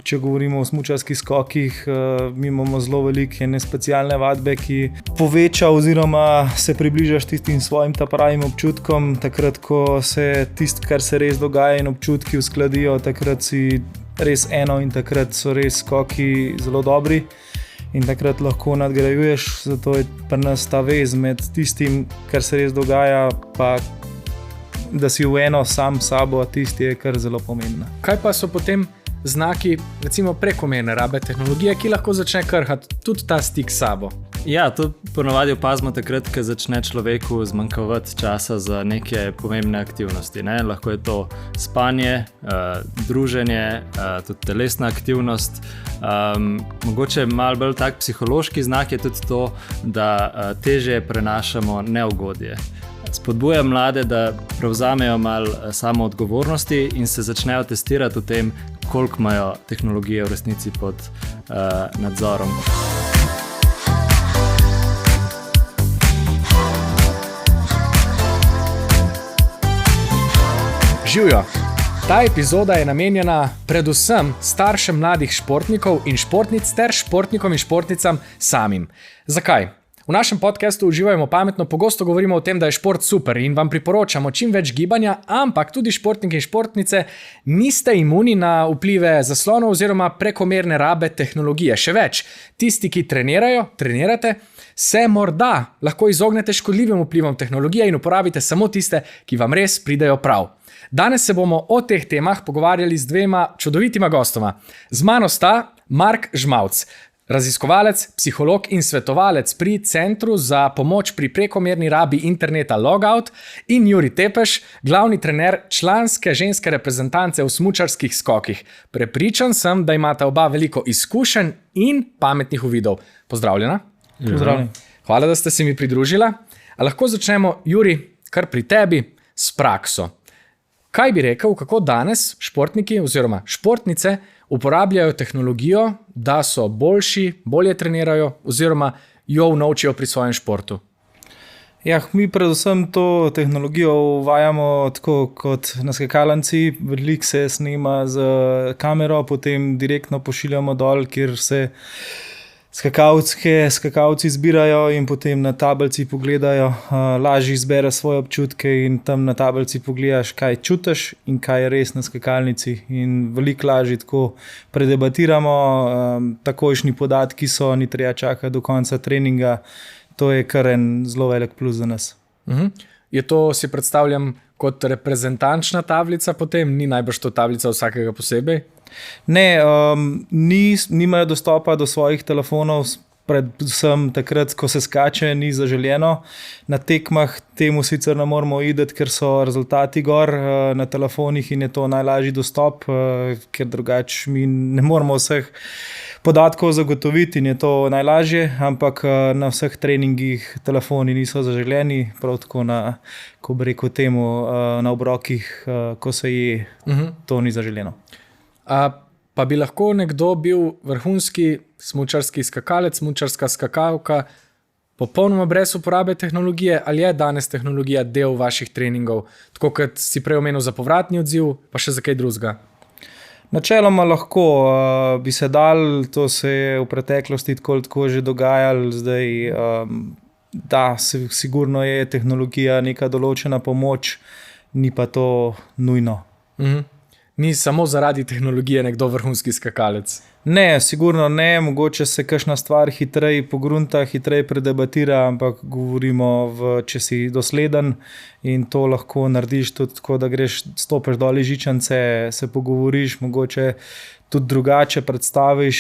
če govorimo o smučarskih skokih, mi imamo zelo velike specialne vadbe, ki poveča oziroma se približaš tistim svojim pravim občutkom. Takrat, ko se tisto, kar se res dogaja in občutki uskladijo, takrat si res eno in takrat so res skoki zelo dobri. In takrat lahko nadgrajuješ, zato je pri nas ta vez med tistim, kar se res dogaja, pa da si v eno sam sabo, tisti je kar zelo pomembno. Kaj pa so potem znaki, recimo prekomerne rabe tehnologije, ki lahko začne krhati tudi ta stik s sabo? Ja, to ponovadi opazimo takrat, ko začne človeku zmanjkavati časa za neke pomembne aktivnosti. Ne? Lahko je to spanje, druženje, tudi telesna aktivnost. Mogoče malo bolj tak psihološki znak je tudi to, da težje prenašamo neugodje. Spodbujam mlade, da prevzamejo malo samo odgovornosti in se začnejo testirati v tem, koliko imajo tehnologije v resnici pod nadzorom. Živjo! Ta epizoda je namenjena predvsem staršem mladih športnikov in športnic ter športnikom in športnicam samim. Zakaj? V našem podcastu Uživajmo pametno pogosto govorimo o tem, da je šport super in vam priporočamo čim več gibanja, ampak tudi športniki in športnice niste imuni na vplive zaslonov oziroma prekomerne rabe tehnologije. Še več, tisti, ki trenirate, se morda lahko izognete škodljivim vplivom tehnologije in uporabite samo tiste, ki vam res pridejo prav. Danes se bomo o teh temah pogovarjali z dvema čudovitima gostoma. Z mano sta Mark Žmavc, raziskovalec, psiholog in svetovalec pri Centru za pomoč pri prekomerni rabi interneta Logout, in Jurij Tepeš, glavni trener članske ženske reprezentance v smučarskih skokih. Prepričan sem, da imata oba veliko izkušenj in pametnih uvidov. Pozdravljena. Pozdravljen. Hvala, da ste se mi pridružila. A lahko začnemo, Jurij, kar pri tebi s prakso. Kaj bi rekel, kako danes športniki oziroma športnice uporabljajo tehnologijo, da so boljši, bolje trenirajo oziroma jo naučijo pri svojem športu? Ja, mi predvsem to tehnologijo uvajamo tako kot na skakalnici. Veliko se snema z kamero, potem direktno pošiljamo dol, kjer se skakalci zbirajo in potem na tablici pogledajo, lažje izbere svoje občutke in tam na tablici pogledaš, kaj čutiš in kaj je res na skakalnici. In veliko lažje tako predebatiramo, takojšnji podatki so, ni treba čakati do konca treninga. To je kar en zelo velik plus za nas. Je to, si predstavljam, kot reprezentančna tablica potem? Ni najbrž to tablica vsakega posebej? Ne, nimajo dostopa do svojih telefonov, predvsem takrat, ko se skače, ni zaželjeno. Na tekmah temu sicer ne moramo iti, ker so rezultati gor na telefonih in je to najlažji dostop, ker drugače mi ne moramo vseh podatkov zagotoviti in je to najlažje, ampak na vseh treningih telefoni niso zaželjeni, prav tako na, ko bi rekel temu, na obrokih, ko se je, to ni zaželjeno. Pa bi lahko nekdo bil vrhunski smučarski skakalec, smučarska skakalka, popolnoma brez uporabe tehnologije, ali je danes tehnologija del vaših treningov, tako kot si prej omenil za povratni odziv, pa še za kaj drugega? Načeloma lahko bi se dal, to se je v preteklosti tako že dogajalo, zdaj da, sigurno je tehnologija neka določena pomoč, ni pa to nujno. Ni samo zaradi tehnologije nekdo vrhunski skakalec? Ne, sigurno ne, mogoče se kakšna stvar hitreje pogrunta, hitreje predebatira, ampak govorimo, če si dosleden in to lahko narediš tudi tako, da greš, stopiš dol žičance, se pogovoriš, mogoče tudi drugače predstaviš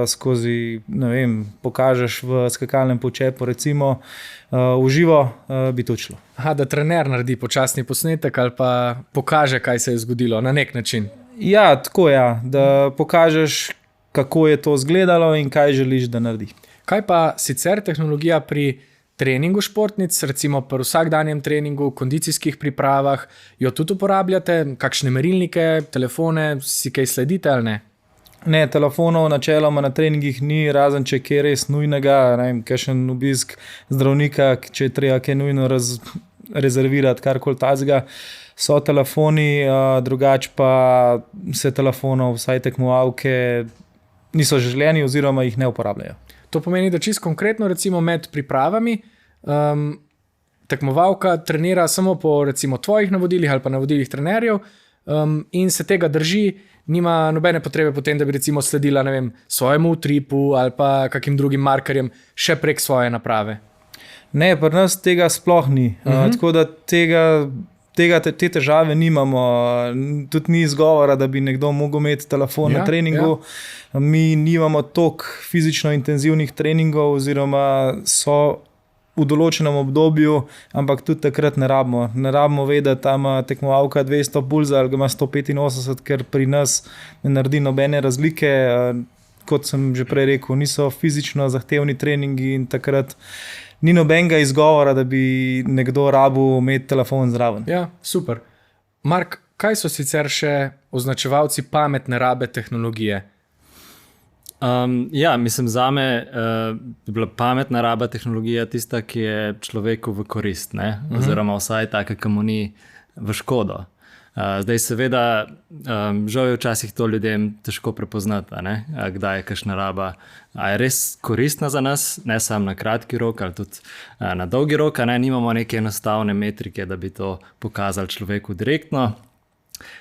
skozi, ne vem, pokažeš v skakalnem počepu, recimo, v živo bi to šlo. Da trener naredi počasni posnetek ali pa pokaže, kaj se je zgodilo na nek način. Ja, tako ja, da pokažeš, kako je to izgledalo in kaj želiš, da naredi. Kaj pa sicer tehnologija pri treningu športnic, recimo pri vsakdanjem treningu, kondicijskih pripravah, jo tudi uporabljate? Kakšne merilnike, telefone, si kaj sledite ali ne? Ne, telefonov načeloma na treningih ni, razen če je res nujnega, kakšen obisk zdravnika, če je treba kaj nujno rezervirati, karkoli tazga. so telefoni, drugače pa se telefonov, vsaj tekmovalke, niso želeni oziroma jih ne uporabljajo. To pomeni, da čisto konkretno, recimo med pripravami, tekmovalka trenira samo po recimo tvojih navodilih ali pa navodilih trenerjev in se tega drži, nima nobene potrebe potem, da bi recimo sledila, ne vem, svojemu utripu ali pa kakim drugim markerjem še prek svoje naprave. Ne, pri nas tega sploh ni. Tako da te težave nimamo. Tudi ni izgovora, da bi nekdo mogel imeti telefon na treningu. Mi nimamo toliko fizično intenzivnih treningov oziroma so v določenem obdobju, ampak tudi takrat ne rabimo. Ne rabimo vedeti, da ima tekmovalka 200 pulza ali ima 185, ker pri nas ne naredi nobene razlike. Kot sem že prej rekel, niso fizično zahtevni treningi in takrat ni nobenega izgovora, da bi nekdo rabil imeti telefon zraven. Ja, super. Mark, kaj so sicer še označevalci pametne rabe tehnologije? Mislim, zame je bila pametna raba tehnologije tista, ki je človeku v korist, ne? Oziroma vsaj taka, ki mu ni v škodo. Zdaj seveda, žal je včasih to ljudem težko prepoznati, kdaj je kakšna raba, a je res koristna za nas, ne samo na kratki rok ali tudi na dolgi rok, nimamo neke enostavne metrike, da bi to pokazali človeku direktno.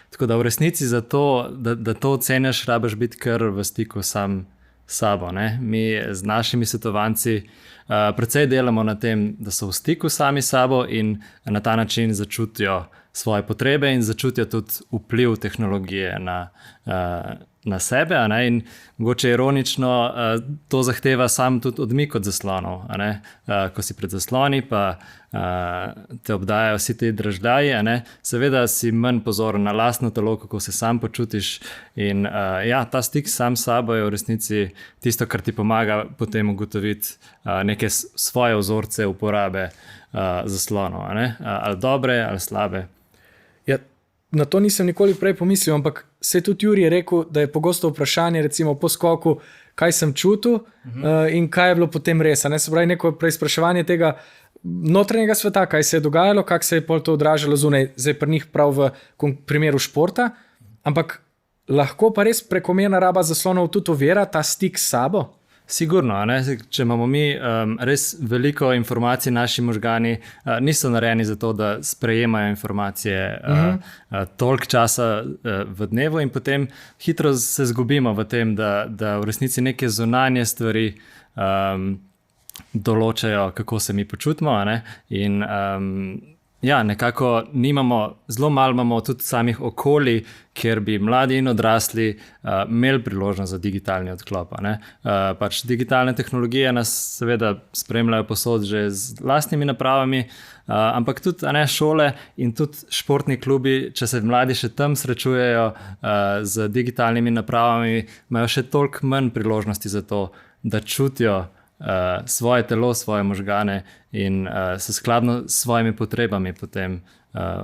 Tako da v resnici za to, da to ocenjaš, rabiš biti kar v stiku sam s sabo. Mi z našimi svetovanci precej delamo na tem, da so v stiku sami s sabo in na ta način začutijo svoje potrebe in začutijo tudi vpliv tehnologije na sebe. In mogoče ironično to zahteva sam tudi odmik od zaslonov. Ko si pred zasloni, pa te obdajajo vsi ti dražljaji, seveda si manj pozoren na lastno telo, kako se sam počutiš. In ta stik sam s sabo je v resnici tisto, kar ti pomaga potem ugotoviti neke svoje vzorce uporabe zaslonov, ali dobre ali slabe. Ja, na to nisem nikoli prej pomislil, ampak se tudi Juri je rekel, da je pogosto vprašanje recimo po skoku, kaj sem čutil in kaj je bilo potem res. Se pravi, neko preizpraševanje tega notranjega sveta, kaj se je dogajalo, kako se je pol to odražalo zunaj, zdaj pri njih prav v primeru športa, ampak lahko pa res prekomerna raba zaslonov tudi ovira ta stik s sabo? Sigurno, če imamo mi res veliko informacij, naši možgani niso narejeni za to, da sprejemajo informacije toliko časa v dnevu in potem hitro se zgubimo v tem, da v resnici neke zunanje stvari določajo, kako se mi počutimo. In nekako zelo malo imamo tudi samih okolij, kjer bi mladi in odrasli imeli priložnost za digitalni odklop. Pač digitalne tehnologije nas seveda spremljajo posod že z lastnimi napravami, ampak tudi šole in tudi športni klubi, če se mladi še tam srečujejo z digitalnimi napravami, imajo še toliko manj priložnosti za to, da čutijo svoje telo, svoje možgane in se skladno s svojimi potrebami potem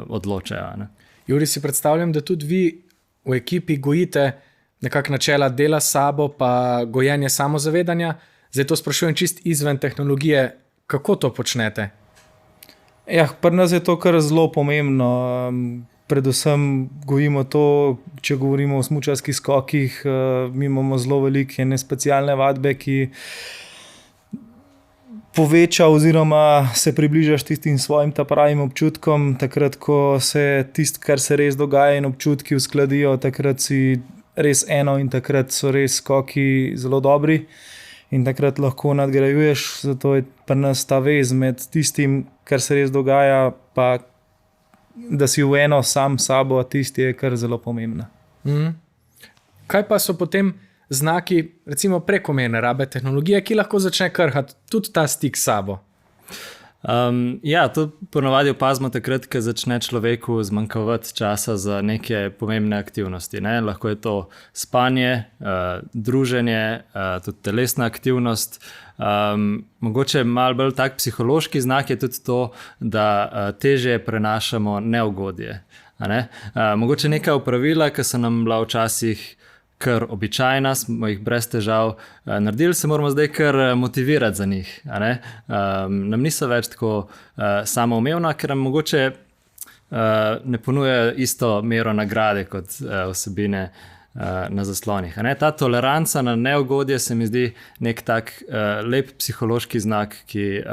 odločajo. Juri, si predstavljam, da tudi vi v ekipi gojite nekako načela dela s sabo pa gojenje samozavedanja. Zdaj to sprašujem čist izven tehnologije. Kako to počnete? Pri nas je to kar zelo pomembno. Predvsem gojimo to, če govorimo o smučarskih skokih, mi imamo zelo velike specialne vadbe, ki poveča oziroma se približaš tistim svojim pravim občutkom. Takrat, ko se tisto, kar se res dogaja in občutki uskladijo, takrat si res eno in takrat so res skoki zelo dobri in takrat lahko nadgrajuješ. Zato je pri nas ta vez med tistim, kar se res dogaja, pa da si v eno sam s sabo, tisti je kar zelo pomembna. Kaj pa so potem znaki, recimo prekomerne rabe tehnologije, ki lahko začne krhati tudi ta stik s sabo? To ponavadi opazimo takrat, ko začne človeku zmanjkavati časa za neke pomembne aktivnosti. Lahko je to spanje, druženje, tudi telesna aktivnost. Mogoče malo bolj tak psihološki znak je tudi to, da težje prenašamo neugodje. Mogoče neka opravila, ki so nam bila včasih kar običajna, smo jih brez težav naredili, se moramo zdaj kar motivirati za njih. Nam niso več tako samoumevna, ker nam mogoče ne ponujajo isto mero nagrade kot vsebine na zaslonih. Ta toleranca na neugodje se mi zdi nek tak lep psihološki znak, ki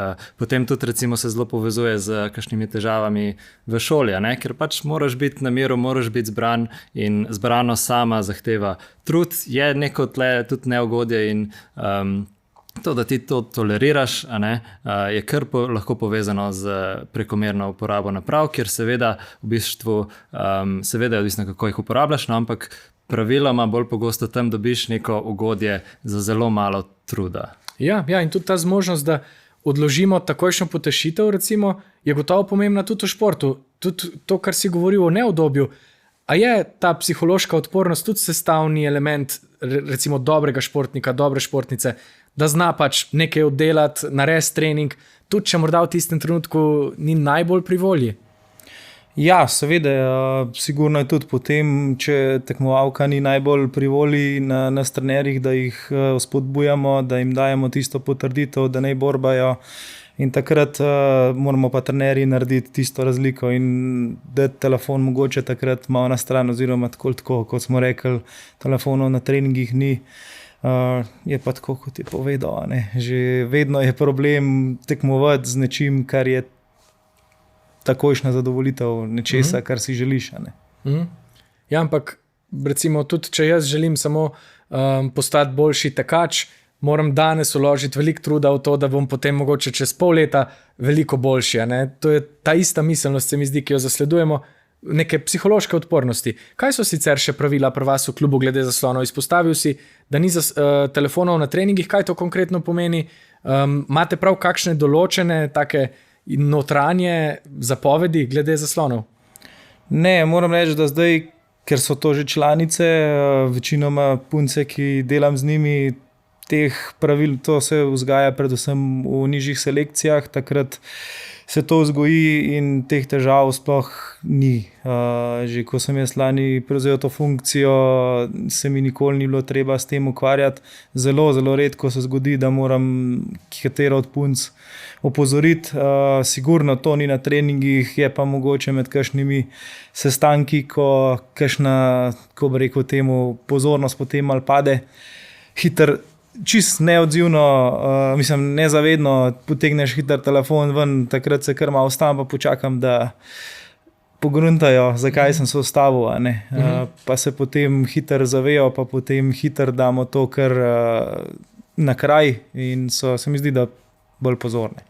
potem tudi recimo se zelo povezuje z kakšnimi težavami v šoli, ker pač moraš biti na miru, moraš biti zbran in zbranost sama zahteva trud, je neko tle tudi neugodje in to, da ti to toleriraš, je kar lahko povezano z prekomerno uporabo naprav, ker seveda v bistvu seveda je odvisno, kako jih uporabljaš, ampak praviloma bolj pogosto tam dobiš neko ugodje za zelo malo truda. Ja, in tudi ta zmožnost, da odložimo takojšnjo potešitev, recimo, je gotovo pomembna tudi v športu. Tudi to, kar si govoril o neudobju, a je ta psihološka odpornost tudi sestavni element recimo dobrega športnika, dobre športnice, da zna pač nekaj oddelati, narediti trening, tudi če morda v tistem trenutku ni najbolj pri volji? Ja, seveda, sigurno je tudi potem, če tekmovalka ni najbolj pri volji na trenerjih, da jih spodbujamo, da jim dajemo tisto potrditev, da naj borbajo. In takrat moramo pa trenerji narediti tisto razliko in dati telefon mogoče takrat malo na stran, oziroma tako, kot smo rekli, telefonov na treningih ni. Je pa tako, kot je povedal, že vedno je problem tekmovati z nečim, kar je takojšnja zadovolitev nečesa, kar si želiš. Ja, ampak recimo tudi, če jaz želim samo postati boljši tekač, moram danes vložiti veliko truda v to, da bom potem mogoče čez pol leta veliko boljši. To je ta ista miselnost, se mi zdi, ki jo zasledujemo, neke psihološke odpornosti. Kaj so sicer še pravila pri vas v klubu glede zaslonov? Izpostavil si, da ni telefonov na treningih. Kaj to konkretno pomeni? Imate prav kakšne določene take notranje zapovedi glede zaslonov? Ne, moram reči, da zdaj, ker so to že članice, večinoma punce, ki delam z njimi, teh pravil, to se vzgaja predvsem v nižjih selekcijah, takrat se to vzgoji in teh težav sploh ni. Že ko sem jaz lani prevzel to funkcijo, se mi nikoli ni bilo treba s tem ukvarjati. Zelo, zelo redko se zgodi, da moram katero od punc opozoriti. Sigurno to ni na treningih, je pa mogoče med kakšnimi sestanki, ko kakšna, ko bi rekel temu, pozornost potem malo pade. Hiter, čist neodzivno, nezavedno potegneš hiter telefon ven, takrat se kar malo ustavim, pa počakam, da pogruntajo, zakaj sem se ustavil. Pa se potem hiter zavejo, pa potem hiter damo to kar na kraj in se mi zdi, da bolj pozorne.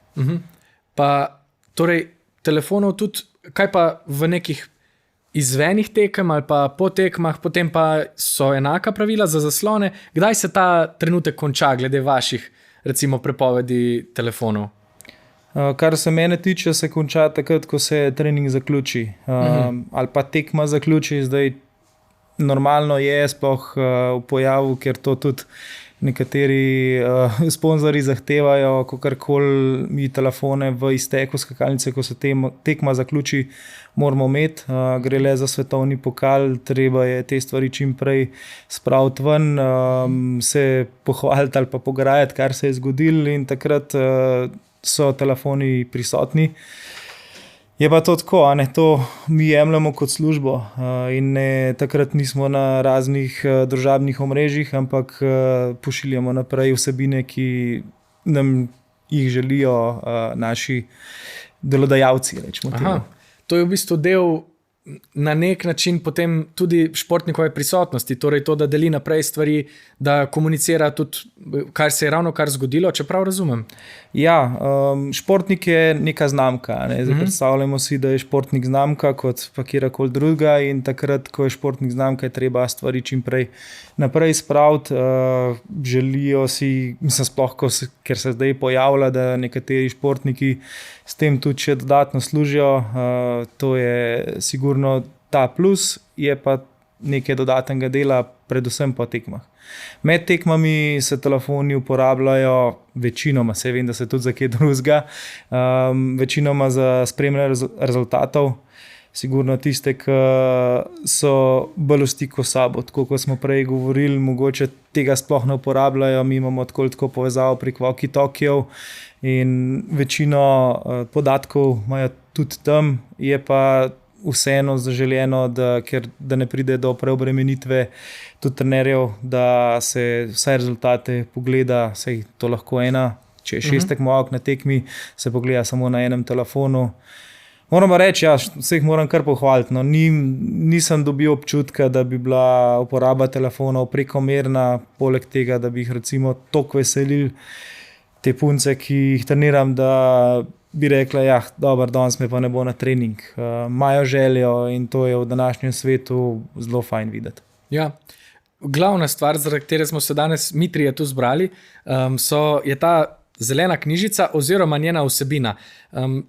Pa torej telefonov tudi, kaj pa v nekih izvenih tekem ali pa po tekmah, potem pa so enaka pravila za zaslone. Kdaj se ta trenutek konča glede vaših, recimo, prepovedi telefonov? Kar se mene tiče, se konča takrat, ko se trening zaključi. Ali pa tekma zaključi. Zdaj normalno je sploh v pojavu, ker to tudi nekateri sponzorji zahtevajo, kakorkoli mi telefone v izteku skakalnice, ko se tekma zaključi, moramo imeti. Gre le za svetovni pokal, treba je te stvari čim prej spraviti ven, se pohvaliti ali pa pograjati, kar se je zgodilo, in takrat so telefoni prisotni. Je pa to tako, to mi jemljemo kot službo in takrat nismo na raznih družabnih omrežjih, ampak pošiljamo naprej vsebine, ki nam jih želijo naši delodajalci. To je v bistvu del na nek način potem tudi športnikove prisotnosti, torej to, da deli naprej stvari, da komunicira tudi, kar se je ravno kar zgodilo, če prav razumem. Ja, športnik je neka znamka. Zdaj predstavljamo si, da je športnik znamka kot pa kjerkoli druga, in takrat, ko je športnik znamka, je treba stvari čim prej naprej spraviti. Želijo si, sploh, ker se zdaj pojavlja, da nekateri športniki s tem tudi še dodatno služijo. To je sigurno ta plus, je pa nekaj dodatnega dela, predvsem po tekmah. Med tekmami se telefoni uporabljajo večinoma, se vem, da se tudi za kaj drugega, večinoma za spremljanje rezultatov. Sigurno tiste, ki so bolj v stiku s sabo, tako kot smo prej govorili, mogoče tega sploh ne uporabljajo. Mi imamo tako povezavo prek walkie-talkiev in večino podatkov imajo tudi tam. Je pa vseeno zaželjeno, da ne pride do preobremenitve tudi trenerjev, da se vse rezultate pogleda, sej to lahko če je 6 tekmovalk na tekmi, se pogleda samo na enem telefonu. Moram reči, vseh moram kar pohvaliti. No, nisem dobil občutka, da bi bila uporaba telefonov prekomerna, poleg tega, da bi jih recimo toliko veselili te punce, ki jih treniram, da bi rekla, dobro, danes me pa ne bo na trening. Imajo željo in to je v današnjem svetu zelo fajn videti. Ja. Glavna stvar, zaradi katere smo se danes mi trije tu zbrali, je ta zelena knjižica oziroma njena vsebina.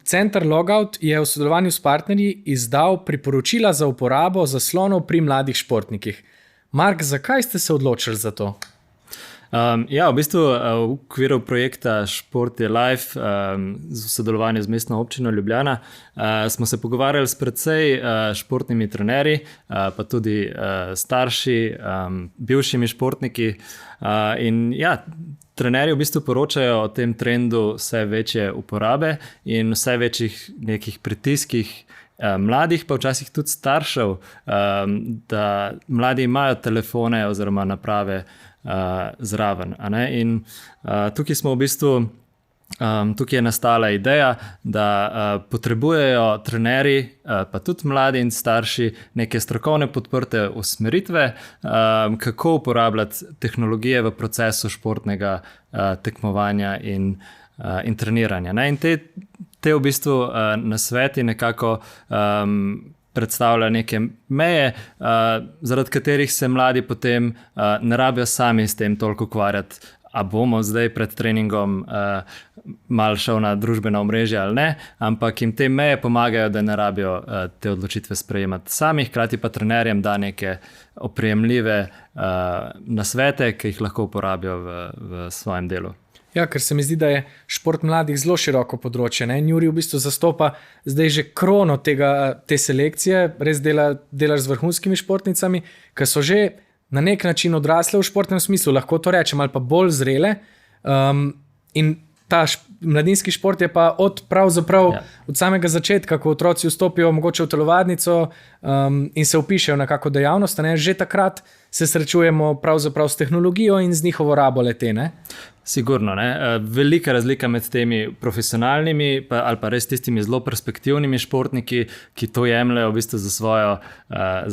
Center Logout je v sodelovanju s partnerji izdal priporočila za uporabo zaslonov pri mladih športnikih. Mark, zakaj ste se odločili za to? V bistvu v okviru projekta Šport je Life v sodelovanju z Mestno občino Ljubljana smo se pogovarjali s precej športnimi trenerji, pa tudi starši, bivšimi športniki. Trenerji v bistvu poročajo o tem trendu vse večje uporabe in vse večjih nekih pritiskih mladih, pa včasih tudi staršev, da mladi imajo telefone oziroma naprave zraven. In tukaj smo v bistvu, tukaj je nastala ideja, da potrebujejo trenerji, pa tudi mladi in starši, neke strokovne podprte usmeritve, kako uporabljati tehnologije v procesu športnega tekmovanja in treniranja. In te v bistvu nasveti nekako predstavlja neke meje, zaradi katerih se mladi potem ne rabijo sami s tem toliko ukvarjati, a bomo zdaj pred treningom malo šel na družbena omrežja ali ne, ampak jim te meje pomagajo, da ne rabijo te odločitve sprejemati sami, hkrati pa trenerjem da neke oprijemljive nasvete, ki jih lahko uporabijo v svojem delu. Ja, ker se mi zdi, da je šport mladih zelo široko področje. Juri v bistvu zastopa zdaj že krono te selekcije, res delaš z vrhunskimi športnicami, ki so že na nek način odrasle v športnem smislu, lahko to rečem, ali pa bolj zrele. In ta mladinski šport je pa od samega začetka, ko otroci vstopijo mogoče v telovadnico in se vpišejo na kako dejavnost, že takrat se srečujemo pravzaprav s tehnologijo in z njihovo rabo le-te, ne? Sigurno, ne. Velika razlika med temi profesionalnimi ali pa res tistimi zelo perspektivnimi športniki, ki to jemljajo v bistvu za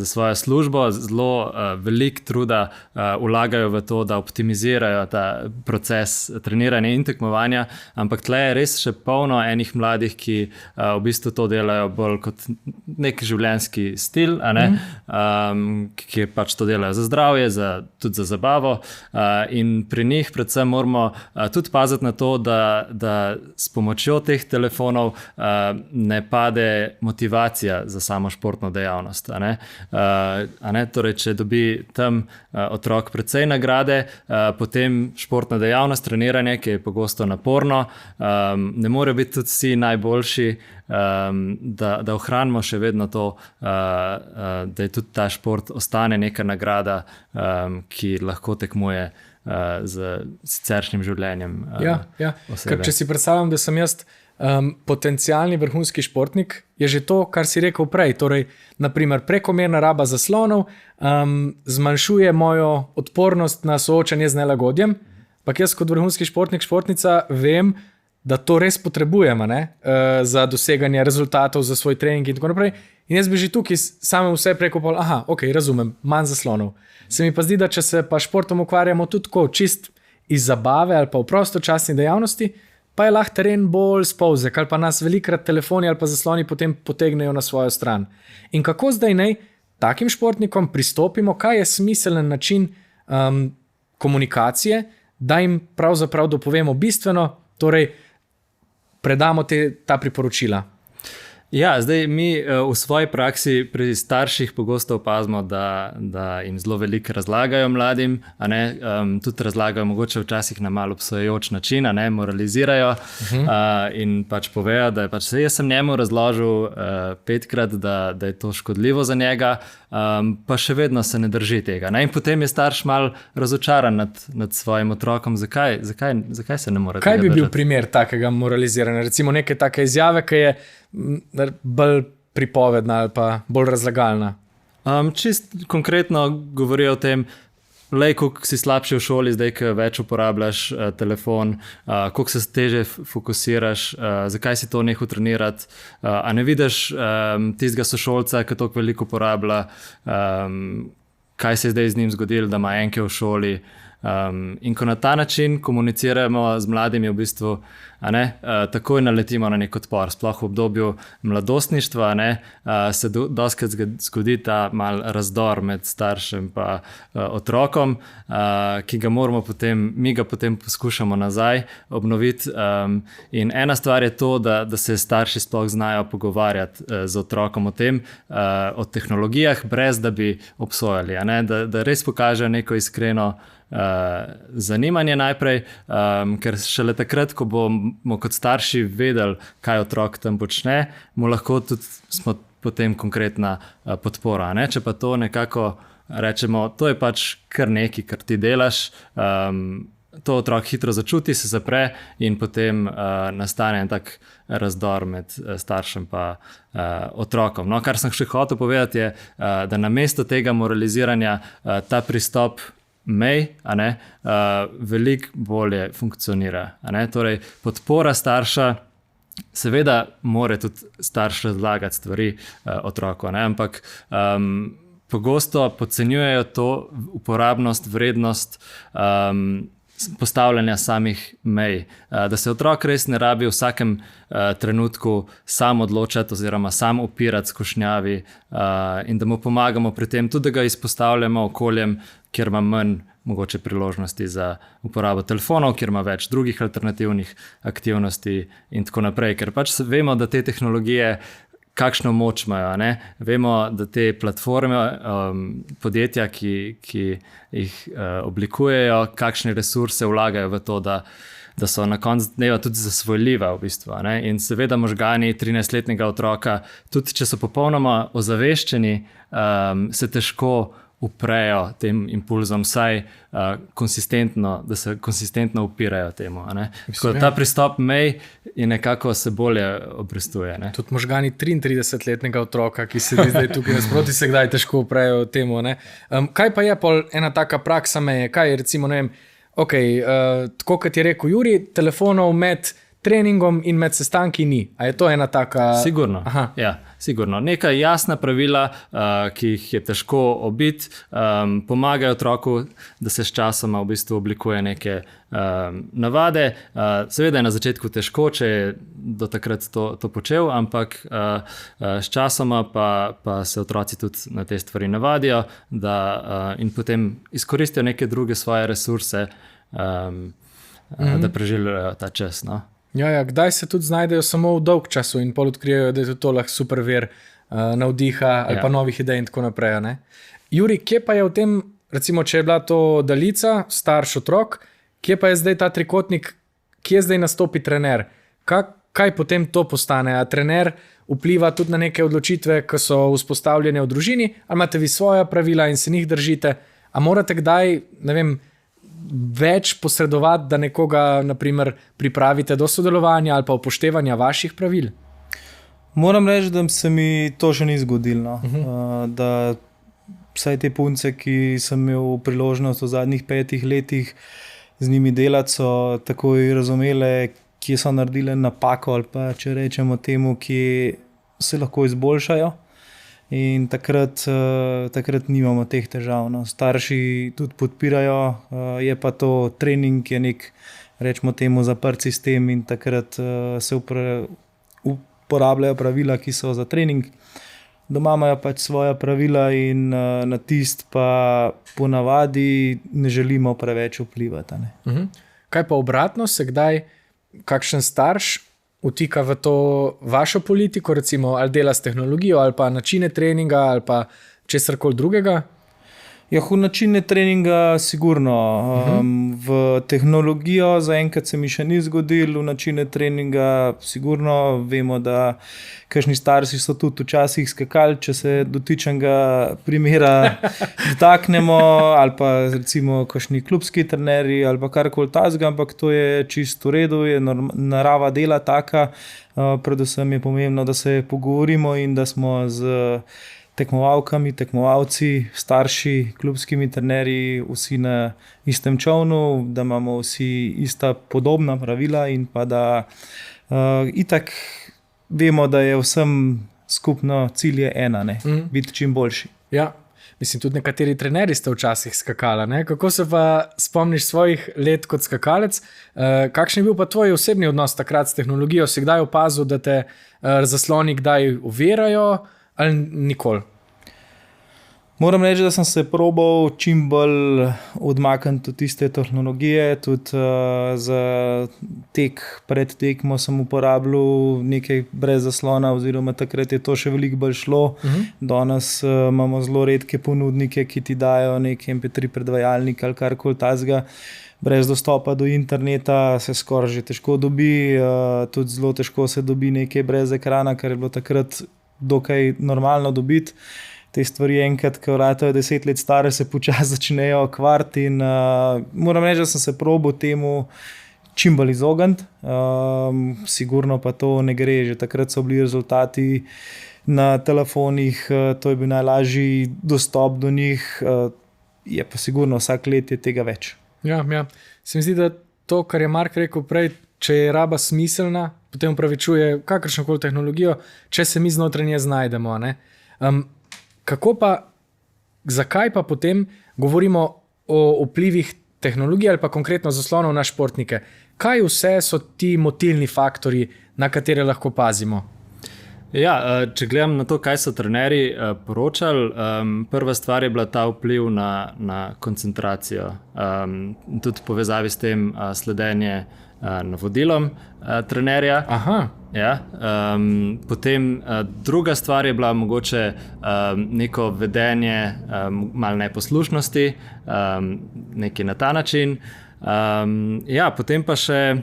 svojo službo, zelo veliko truda vlagajo v to, da optimizirajo ta proces treniranja in tekmovanja, ampak tle je res še polno enih mladih, ki v bistvu to delajo bolj kot nek življenjski stil, ki pač to delajo za zdravje, tudi za zabavo, in pri njih predvsem moramo tudi paziti na to, da s pomočjo teh telefonov ne pade motivacija za samo športno dejavnost. Torej, če dobi tam otrok precej nagrade, potem športna dejavnost, treniranje, ki je pogosto naporno, ne more biti tudi vsi najboljši, da ohranimo še vedno to, da je tudi ta šport ostane neka nagrada, ki lahko tekmuje z siceršnjim življenjem. Ker če si predstavljam, da sem jaz potencialni vrhunski športnik, je že to, kar si rekel prej. Torej, naprimer, prekomerna raba zaslonov zmanjšuje mojo odpornost na soočanje z nelagodjem, ampak jaz kot vrhunski športnik, športnica vem, da to res potrebujemo, za doseganje rezultatov, za svoj trening in tako naprej. In jaz bi že tukaj samem vse prekopal, razumem, manj zaslonov. Se mi pa zdi, da če se pa športom ukvarjamo tudi tako, čist iz zabave ali pa v prostočasni dejavnosti, pa je lahko teren bolj spolzek, ali pa nas velikrat telefoni ali pa zasloni potem potegnejo na svojo stran. In kako zdaj naj takim športnikom pristopimo, kaj je smiseln način komunikacije, da jim pravzaprav dopovemo bistveno, torej predamo ta priporočila. Ja, zdaj mi v svoji praksi pri starših pogosto opazimo, da jim zelo veliko razlagajo mladim, tudi razlagajo mogoče včasih na malo obsojajoč način, moralizirajo in pač povejo, da je pač jaz sem njemu razložil 5-krat, da je to škodljivo za njega, pa še vedno se ne drži tega. In potem je starš malo razočaran nad svojim otrokom, zakaj se ne more tega držati. Kaj bi bil primer takega moraliziranja? Recimo neke take izjave, ki je bolj pripovedna ali pa bolj razlagalna? Čist konkretno govorijo o tem, koliko si slabši v šoli, zdaj, ko več uporabljaš telefon, koliko se teže fokusiraš, zakaj si to nehal trenirati, a ne vidiš tistega sošolca, ki toliko veliko uporablja, kaj se je zdaj z njim zgodilo, da ima enke v šoli. In ko na ta način komuniciramo z mladimi, v bistvu, takoj naletimo na nek odpor. Sploh v obdobju mladostništva se dostikrat zgodi ta mal razdor med staršem in otrokom, ki ga moramo mi ga potem poskušamo nazaj obnoviti. In ena stvar je to, da se starši sploh znajo pogovarjati z otrokom o tem, o tehnologijah, brez da bi obsojali, da res pokažejo neko iskreno zanimanje najprej, ker šele takrat, ko bomo kot starši vedeli, kaj otrok tam počne, mu lahko tudi smo potem konkretna podpora. Če pa to nekako rečemo, to je pač kar nekaj, kar ti delaš, to otrok hitro začuti, se zapre in potem nastane en tak razdor med staršem pa otrokom. No, kar sem še hotel povedati je, da namesto tega moraliziranja ta pristop veliko bolje funkcionira. Torej, podpora starša, seveda mora tudi starš razlagati stvari otroku, ampak pogosto podcenjujejo to uporabnost, vrednost postavljanja samih mej. Da se otrok res ne rabi v vsakem trenutku sam odločati oziroma sam upirati skušnjavi in da mu pomagamo pri tem, tudi da ga izpostavljamo okoljem, kjer ima manj mogoče priložnosti za uporabo telefonov, kjer ima več drugih alternativnih aktivnosti in tako naprej. Ker pač vemo, da te tehnologije kakšno moč imajo. Vemo, da te platforme, podjetja, ki jih oblikujejo, kakšne resurse vlagajo v to, da so na koncu dneva tudi zasvojljiva v bistvu. In seveda možgani 13-letnega otroka, tudi če so popolnoma ozaveščeni, se težko uprejo tem impulzom, saj da se konsistentno upirajo temu. Ta pristop mej je nekako se bolje obrestuje. Tudi možgani 33-letnega otroka, ki sedi zdaj tukaj nasproti, se kdaj težko uprejo temu. Kaj pa je pol ena taka praksa meje? Kaj recimo, ne vem, tako kot je rekel Juri, telefonov med treningom in med sestanki ni. A je to ena taka... Sigurno, ja, sigurno. Neka jasna pravila, ki jih je težko obiti, pomagajo otroku, da se s časoma v bistvu oblikuje neke navade. Seveda je na začetku težko, če je do takrat to počel, ampak s časoma pa se otroci tudi na te stvari navadijo in potem izkoristijo neke druge svoje resurse, da preživljajo ta čas. No? Ja, kdaj se tudi znajdejo samo v dolg času in pol odkrijejo, da je to lahko super vir navdiha ali pa novih idej in tako naprej. Ne? Juri, kje pa je v tem, recimo, če je bila to daljica, starš otrok, kje pa je zdaj ta trikotnik, kje zdaj nastopi trener? Kaj potem to postane? A trener vpliva tudi na neke odločitve, ki so vzpostavljene v družini, ali imate vi svoja pravila in se njih držite? A morate kdaj, ne vem, več posredovati, da nekoga, naprimer, pripravite do sodelovanja ali pa upoštevanja vaših pravil? Moram reči, da se mi to še ni zgodilo. Da vsaj te punce, ki sem imel priložnost v zadnjih 5 letih z njimi delati, so takoj razumele, kje so naredile napako ali pa, če rečemo temu, kje se lahko izboljšajo. In takrat nimamo teh težav. No. Starši tudi podpirajo, je pa to trening, je nek, rečemo temu, zaprt sistem in takrat se uporabljajo pravila, ki so za trening. Doma imajo pač svoja pravila in na tist pa ponavadi ne želimo preveč vplivati. Ne. Kaj pa obratno, se kdaj kakšen starš vtika v to vašo politiko, recimo ali dela s tehnologijo ali pa načine treninga ali pa česarkoli drugega? Ja, v načine treninga sigurno. V tehnologijo zaenkrat se mi še ni zgodilo, v načine treninga sigurno. Vemo, da kakšni starši so tudi včasih skakali, če se dotičnega primera dotaknemo, ali pa recimo kakšni klubski trenerji ali pa karkoli takega, ampak to je čisto v redu, je narava dela taka. Predvsem je pomembno, da se pogovorimo in da smo z tekmovalkami, tekmovalci, starši, klubskimi trenerji, vsi na istem čovnu, da imamo vsi ista podobna pravila in pa da itak vemo, da je vsem skupno cilj je ena, biti čim boljši. Ja, mislim, tudi nekateri trenerji ste včasih skakali, ne? Kako se pa spomniš svojih let kot skakalec? Kakšen je bil pa tvoj osebni odnos takrat s tehnologijo? Si kdaj opazil, da te zasloni kdaj ovirajo? Ali nikoli? Moram reči, da sem se probal čim bolj odmakniti od tiste tehnologije. Tudi za tek, pred tekmo sem uporabljal nekaj brez zaslona, oziroma takrat je to še veliko bolj šlo. Danes imamo zelo redke ponudnike, ki ti dajo nek MP3 predvajalnik ali karkoli takega. Brez dostopa do interneta se skoraj že težko dobi, tudi zelo težko se dobi nekaj brez ekrana, kar je bilo takrat dokaj normalno dobiti. Te stvari enkrat, ko vratajo 10 let stare, se počasi začnejo kvariti in moram reči, da sem se probal temu čim bolj izogniti. Sigurno pa to ne gre, že takrat so bili rezultati na telefonih, to je bil najlažji dostop do njih, je pa sigurno vsak let je tega več. Ja. Se mi zdi, da to, kar je Mark rekel prej, če je raba smiselna, potem upravičuje kakršnokoli tehnologijo, če se mi znotraj nje znajdemo, ne? Kako pa, zakaj pa potem govorimo o vplivih tehnologije ali pa konkretno zaslonov na športnike? Kaj vse so ti motilni faktorji, na katere lahko pazimo? Ja, če gledam na to, kaj so trenerji poročali, prva stvar je bila ta vpliv na koncentracijo. Tudi v povezavi s tem sledenje navodilom trenerja. Aha. Ja, potem druga stvar je bila mogoče neko vedenje malo neposlušnosti, nekaj na ta način. Ja, potem pa še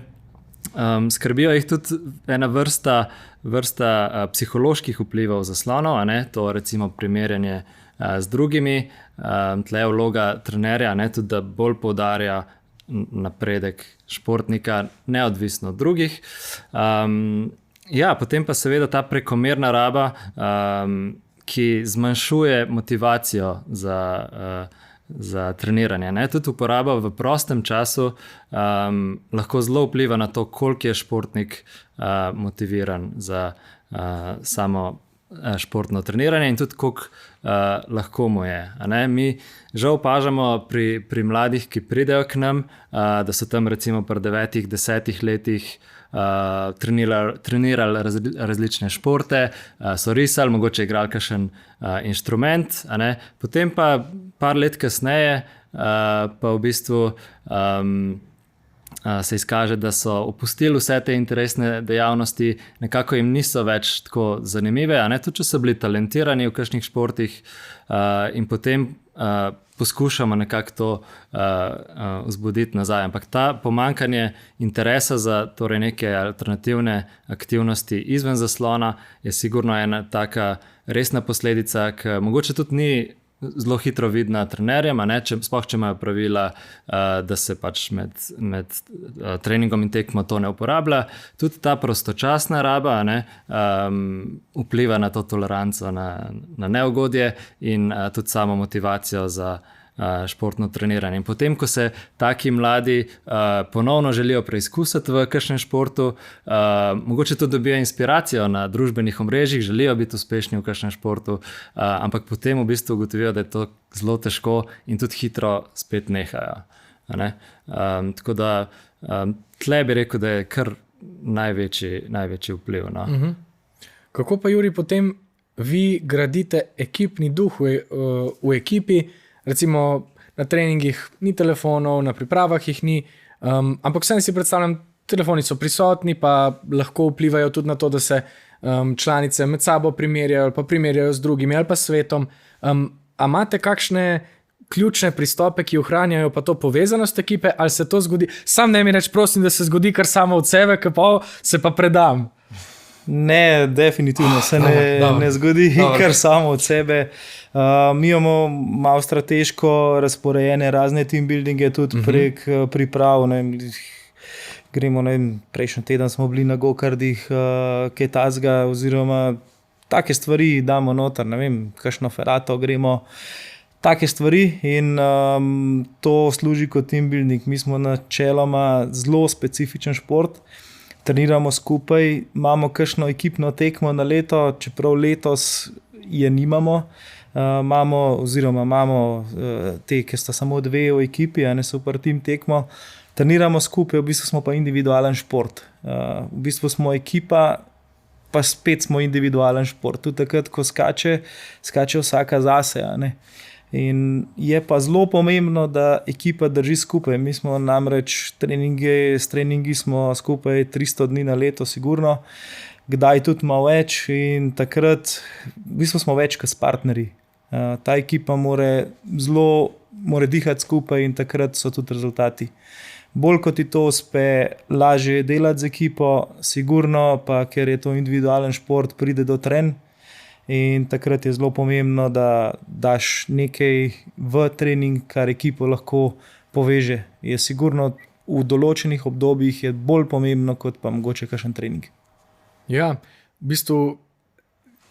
skrbijo jih tudi ena vrsta psiholoških vplivov zaslonov, to recimo primerjanje z drugimi, tle je vloga trenerja, tudi da bolj poudarja napredek športnika, neodvisno od drugih. Ja, potem pa seveda ta prekomerna raba, ki zmanjšuje motivacijo za treniranje. Tudi uporaba v prostem času lahko zelo vpliva na to, koliko je športnik motiviran za samo športno treniranje in tudi koliko lahko mu je. Mi žal opažamo pri mladih, ki pridejo k nam, da so tam recimo pri 9-10 letih trenirali različne športe, so risali, mogoče igrali kakšen inštrument, potem pa par let kasneje pa v bistvu se izkaže, da so opustili vse te interesne dejavnosti, nekako jim niso več tako zanimive, tudi če so bili talentirani v kakšnih športih, in potem poskušamo nekako to vzbuditi nazaj. Ampak ta pomanjkanje interesa za torej neke alternativne aktivnosti izven zaslona je sigurno ena taka resna posledica, ki mogoče tudi ni zelo hitro vidna trenerjem, sploh če imajo pravila, da se pač med treningom in tekmo to ne uporablja. Tudi ta prostočasna raba vpliva na to toleranco, na neugodje in tudi samo motivacijo za športno treniranje. In potem, ko se taki mladi ponovno želijo preizkusiti v kakšnem športu, mogoče tudi dobijo inspiracijo na družbenih omrežjih, želijo biti uspešni v kakšnem športu, ampak potem v bistvu ugotovijo, da je to zelo težko in tudi hitro spet nehajo. Tako da tle bi rekel, da je kar največji vpliv. Kako pa, Juri, potem vi gradite ekipni duh v ekipi? Recimo na treningih ni telefonov, na pripravah jih ni, ampak vsem si predstavljam, telefoni so prisotni, pa lahko vplivajo tudi na to, da se članice med sabo primerjajo ali pa primerjajo z drugimi ali pa svetom. A imate ključne pristope, ki ohranjajo pa to povezanost ekipe, ali se to zgodi? Sam ne mi reč, prosim, da se zgodi kar samo od sebe, ker pa se pa predam. Ne, definitivno se ne zgodi kar samo od sebe. Mi imamo malo strateško razporejene razne team buildinge tudi prek priprav. Gremo, prejšnji teden smo bili na go-kardih, kaj tazga, oziroma take stvari damo noter, kakšno ferato gremo, take stvari in to služi kot team building. Mi smo načeloma zelo specifičen šport, treniramo skupaj, imamo kakšno ekipno tekmo na leto, čeprav letos je nimamo. Imamo te, ki sta samo dve v ekipi, a ne super team tekmo. Treniramo skupaj, v bistvu smo pa individualen šport. V bistvu smo ekipa, pa spet smo individualen šport. Tudi takrat, ko skače vsaka zase. In je pa zelo pomembno, da ekipa drži skupaj. Mi smo namreč s treningi smo skupaj 300 dni na leto, sigurno. Kdaj tudi malo več in takrat v bistvu smo več kot partnerji. Ta ekipa mora dihati skupaj in takrat so tudi rezultati. Bolj kot ti to uspe, lažje je delati z ekipo, sigurno pa, ker je to individualen šport, pride do trenj in takrat je zelo pomembno, da daš nekaj v trening, kar ekipo lahko poveže. Je sigurno v določenih obdobjih je bolj pomembno, kot pa mogoče kakšen trening. Ja, v bistvu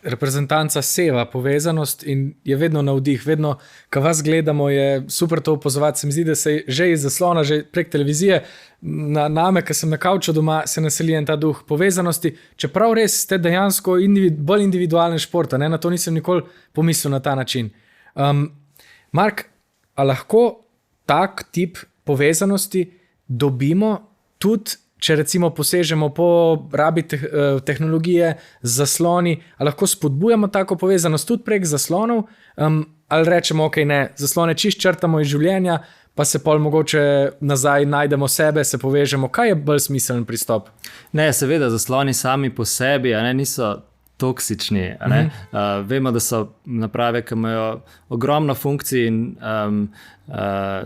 reprezentanca seva povezanost in je vedno navdih, vedno, ko vas gledamo, je super to opazovati. Se mi zdi, da se že iz zaslona, že prek televizije, name, ko sem na kavču doma, se naseli en ta duh povezanosti, čeprav res ste dejansko bolj individualen šport, na to nisem nikoli pomislil na ta način. Mark, a lahko tak tip povezanosti dobimo tudi, če recimo posežemo po rabi tehnologije z zasloni, ali lahko spodbujamo tako povezanost tudi prek zaslonov, ali rečemo, ok, ne, zaslone čist črtamo iz življenja, pa se pol mogoče nazaj najdemo sebe, se povežemo. Kaj je bolj smiseln pristop? Ne, seveda, zasloni sami po sebi niso toksični. Vemo, da so naprave, ki imajo ogromno funkcij in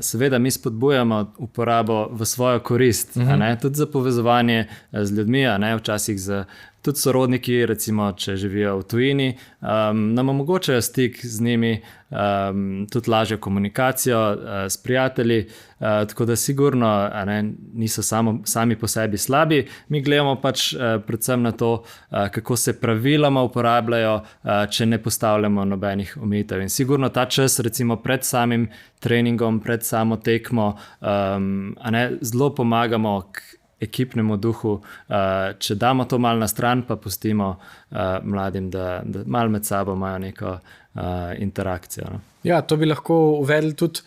seveda mi spodbujamo uporabo v svojo korist, tudi za povezovanje z ljudmi, včasih tudi sorodniki, recimo, če živijo v tujini, nam omogočajo stik z njimi, tudi lažjo komunikacijo s prijatelji, tako da sigurno niso sami po sebi slabi. Mi gledamo pač predvsem na to, kako se praviloma uporabljajo, če ne postavljamo nobenih omejitev. In sigurno ta čas, recimo pred samim treningom, pred samo tekmo, zelo pomagamo k ekipnemu duhu, če damo to malo na stran, pa pustimo mladim, da malo med sabo imajo neko interakcijo. Ja, to bi lahko uvedli tudi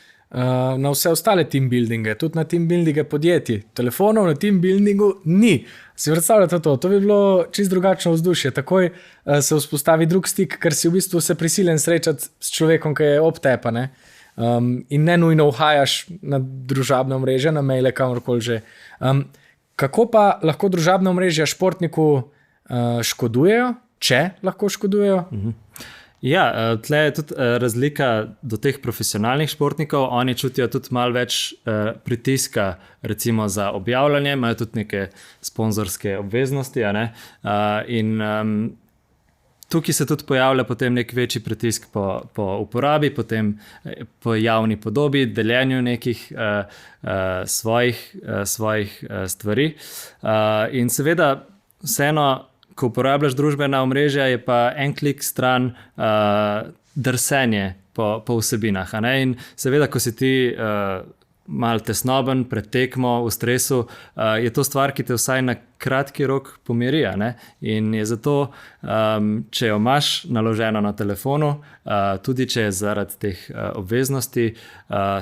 na vse ostale team buildinge, tudi na team buildinge podjetij. Telefonov na team buildingu ni. Si predstavljate to? To bi bilo čisto drugačno vzdušje. Takoj se vzpostavi drug stik, ker si v bistvu se prisiljen srečati s človekom, ki je ob tepa, in ne nujno uhajaš na družabna omrežja, na maile, kamorkoli že. Kako pa lahko družabna omrežja športniku škodujejo, če lahko škodujejo? Ja, tle je tudi razlika do teh profesionalnih športnikov. Oni čutijo tudi malo več pritiska, recimo za objavljanje, imajo tudi neke sponzorske obveznosti, in tukaj se tudi pojavlja potem nek večji pritisk po uporabi, potem po javni podobi, deljenju nekih svojih stvari. In seveda vseeno, ko uporabljaš družbena omrežja, je pa en klik stran drsenje po vsebinah. In seveda, ko si ti malo tesnoben, pred tekmo, v stresu, je to stvar, ki te vsaj na kratki rok pomiri. In je zato, če jo imaš naloženo na telefonu, tudi če je zaradi teh obveznosti,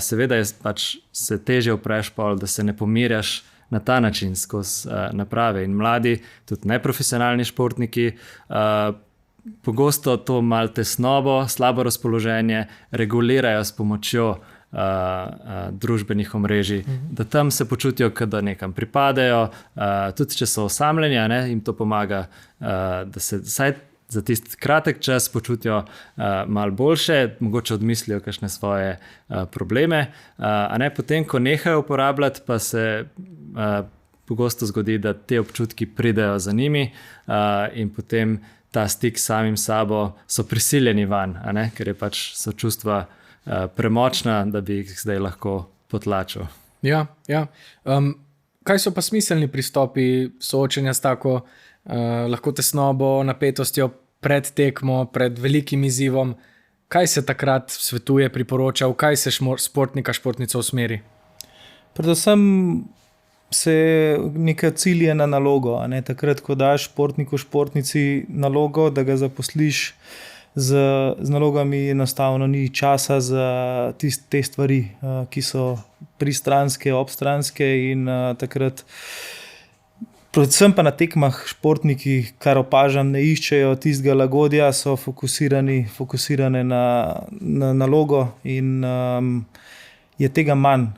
seveda je pač se težje upreš pol, da se ne pomirjaš na ta način skozi naprave. In mladi, tudi neprofesionalni športniki, pogosto to malo tesnobo, slabo razpoloženje regulirajo s pomočjo družbenih omrežij, da tam se počutijo, da nekam pripadajo, tudi če so osamljeni, jim to pomaga, da se vsaj za tisti kratek čas počutijo malo boljše, mogoče odmislijo kakšne svoje probleme, a ne potem, ko nehajo uporabljati, pa se pogosto zgodi, da te občutki pridejo za njimi in potem ta stik s samim sabo so prisiljeni van, a ne, ker je pač so čustva premočna, da bi jih zdaj lahko potlačil. Ja. Kaj so pa smiselni pristopi soočenja s tako lahko tesnobo, napetostjo pred tekmo, pred velikim izzivom? Kaj se takrat svetuje, priporoča, v kaj se športnica usmeri? Predvsem se neka cilj je na nalogo. A ne? Takrat, ko daš športniku, športnici nalogo, da ga zaposliš z nalogami, enostavno ni časa za te stvari, ki so pristranske, obstranske in takrat predvsem pa na tekmah športniki, kar opažam, ne iščejo tistega lagodja, so fokusirane na nalogo in je tega manj.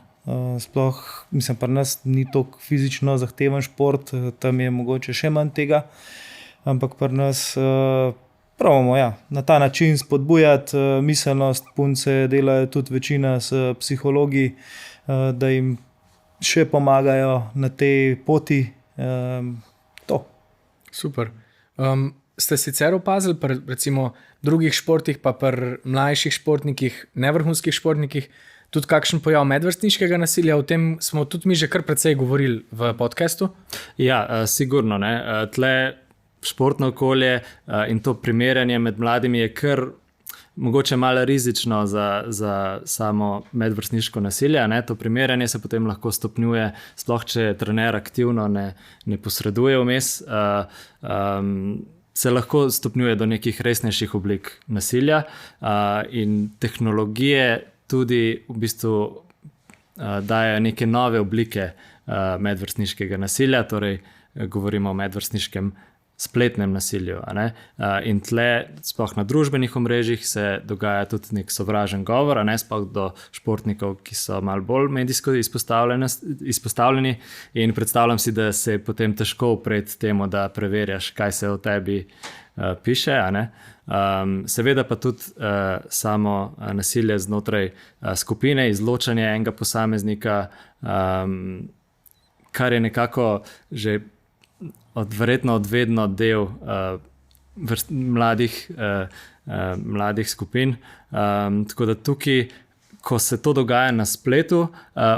Sploh, mislim, pri nas ni toliko fizično zahteven šport, tam je mogoče še manj tega, ampak pri nas pravimo, na ta način spodbujati miselnost. Punce delajo tudi večina s psihologi, da jim še pomagajo na tej poti. To. Super. Ste sicer opazili pri recimo drugih športih, pa pri mlajših športnikih, nevrhunskih športnikih, tudi kakšen pojav medvrstniškega nasilja? O tem smo tudi mi že kar precej govorili v podcastu. Ja, sigurno. Ne. Tle športno okolje in to primerjanje med mladimi je kar mogoče malo rizično za samo medvrstniško nasilje. Ne? To primerjanje se potem lahko stopnjuje, sploh če trener aktivno ne posreduje vmes, se lahko stopnjuje do nekih resnejših oblik nasilja in tehnologije tudi v bistvu dajo neke nove oblike medvrstniškega nasilja, torej govorimo o medvrstniškem spletnem nasilju. In tle, sploh na družbenih omrežjih, se dogaja tudi nek sovražen govor, sploh do športnikov, ki so malo bolj medijsko izpostavljeni, in predstavljam si, da se je potem težko upreti temu, da preverjaš, kaj se o tebi piše. Seveda pa tudi samo nasilje znotraj skupine, izločanje enega posameznika, kar je nekako že verjetno odvedno del mladih skupin. Tako da tukaj, ko se to dogaja na spletu,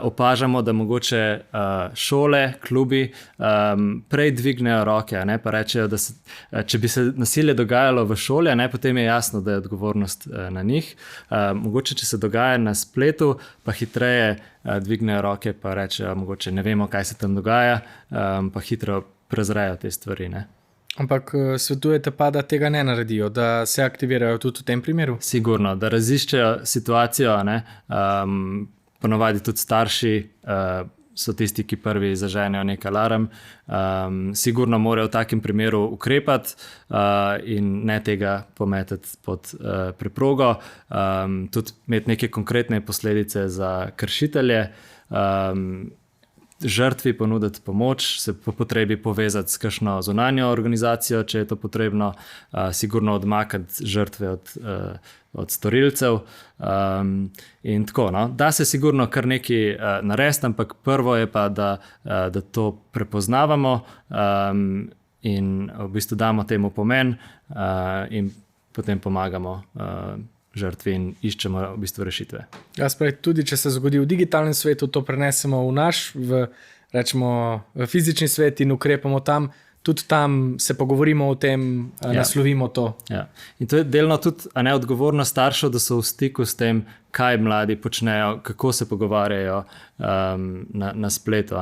opažamo, da mogoče šole, klubi prej dvignejo roke, pa rečejo, da če bi se nasilje dogajalo v šoli, potem je jasno, da je odgovornost na njih. Mogoče, če se dogaja na spletu, pa hitreje dvignejo roke, pa rečejo, mogoče ne vemo, kaj se tam dogaja, pa hitro prezrajo te stvari. Ampak svetujete pa, da tega ne naredijo, da se aktivirajo tudi v tem primeru? Sigurno, da raziščejo situacijo. Ponovadi tudi starši so tisti, ki prvi zaženejo nek alarm. Sigurno morajo v takem primeru ukrepati in ne tega pometati pod preprogo. Tudi imeti neke konkretne posledice za kršitelje. Žrtvi ponuditi pomoč, se po potrebi povezati s kakšno zunanjo organizacijo, če je to potrebno, sigurno odmakati žrtve od storilcev. In tako, da se sigurno kar nekaj narediti, ampak prvo je pa, da to prepoznavamo in v bistvu damo temu pomen in potem pomagamo žrtvi in iščemo v bistvu rešitve. Tudi če se zgodi v digitalnem svetu, to prenesemo v naš, v fizični svet in ukrepamo tam, tudi tam se pogovorimo o tem, naslovimo to. Ja. In to je delno tudi odgovornost staršev, da so v stiku s tem, kaj mladi počnejo, kako se pogovarjajo na spletu.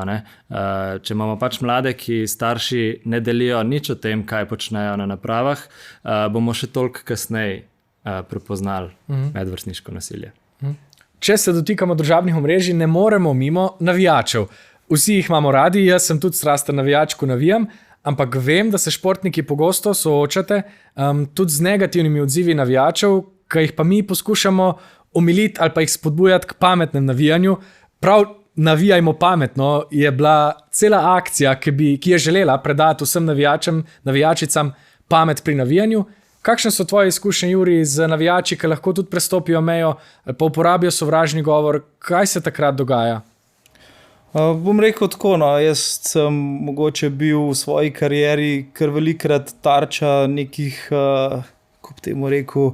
Če imamo pač mlade, ki starši ne delijo nič o tem, kaj počnejo na napravah, bomo še toliko kasneje prepoznali medvrstniško nasilje. Če se dotikamo družabnih omrežij, ne moremo mimo navijačev. Vsi jih imamo radi, jaz sem tudi strasten navijač, ko navijam, ampak vem, da se športniki pogosto soočate tudi z negativnimi odzivi navijačev, ki jih pa mi poskušamo omiliti ali pa jih spodbujati k pametnem navijanju. Prav navijajmo pametno je bila cela akcija, ki je želela predati vsem navijačicam pamet pri navijanju. Kakšne so tvoje izkušnje, Juri, z navijači, ki lahko tudi prestopijo mejo, pa uporabijo sovražni govor? Kaj se takrat dogaja? Bom rekel tako, no, jaz sem mogoče bil v svoji karieri kar velikrat tarča nekih, kako bi temu rekel,